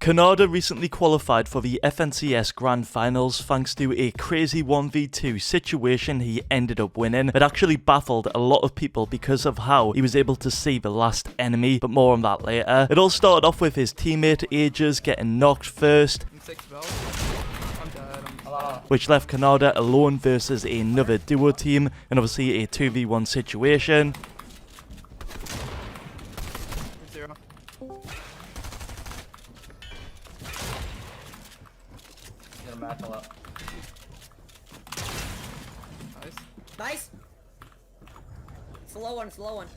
Canada recently qualified for the FNCS Grand Finals thanks to a crazy 1v2 situation he ended up winning. It actually baffled a lot of people because of how he was able to see the last enemy, but more on that later. It all started off with his teammate Ages getting knocked first, which left Canada alone versus another duo team, and obviously a 2v1 situation. Nice. Slow one, slow one.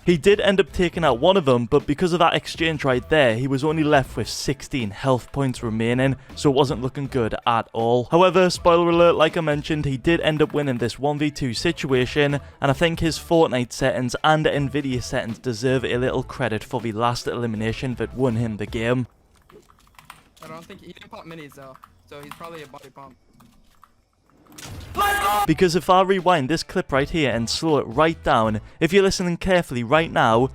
He did end up taking out one of them, but because of that exchange right there, he was only left with 16 health points remaining, so it wasn't looking good at all. However, spoiler alert, like I mentioned, he did end up winning this 1v2 situation, and I think his Fortnite settings and Nvidia settings deserve a little credit for the last elimination that won him the game. I don't think he didn't pop minis though, so he's probably a body pump. Because if I rewind this clip right here and slow it right down, if you're listening carefully right now,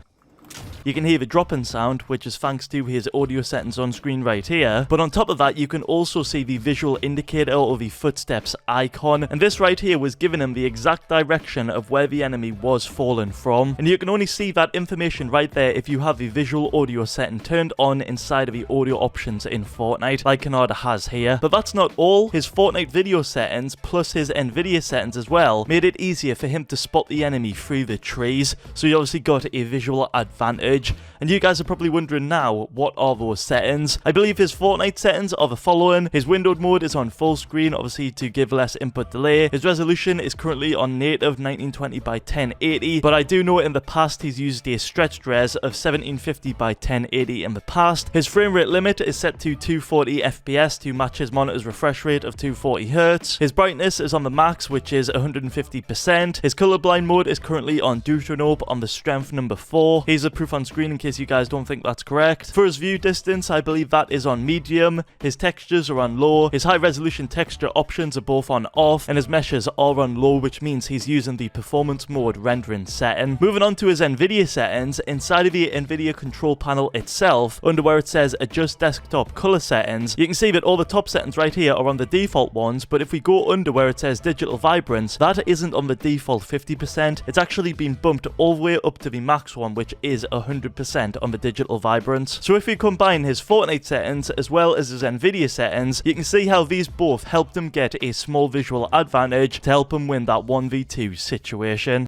you can hear the dropping sound, which is thanks to his audio settings on screen right here. But on top of that, you can also see the visual indicator or the footsteps icon. And this right here was giving him the exact direction of where the enemy was falling from. And you can only see that information right there if you have the visual audio setting turned on inside of the audio options in Fortnite, like Canada has here. But that's not all. His Fortnite video settings, plus his Nvidia settings as well, made it easier for him to spot the enemy through the trees. So he obviously got a visual advantage. And you guys are probably wondering now, what are those settings? I believe his Fortnite settings are the following. His windowed mode is on full screen, obviously to give less input delay. His resolution is currently on native 1920 by 1080, but I do know in the past he's used a stretched res of 1750 by 1080 in the past. His frame rate limit is set to 240 FPS to match his monitor's refresh rate of 240 Hz. His brightness is on the max, which is 150%. His colorblind mode is currently on Deuteronope on the strength number 4. Here's a proof on screen in case you guys don't think that's correct. For his view distance, I believe that is on medium. His textures are on low. His high resolution texture options are both on off, and his meshes are on low, which means he's using the performance mode rendering setting. Moving on to his Nvidia settings, inside of the Nvidia control panel itself, under where it says adjust desktop color settings, you can see that all the top settings right here are on the default ones, but if we go under where it says digital vibrance, that isn't on the default 50%. It's actually been bumped all the way up to the max one, which is 100% on the digital vibrance. So if we combine his Fortnite settings as well as his Nvidia settings, you can see how these both helped him get a small visual advantage to help him win that 1v2 situation.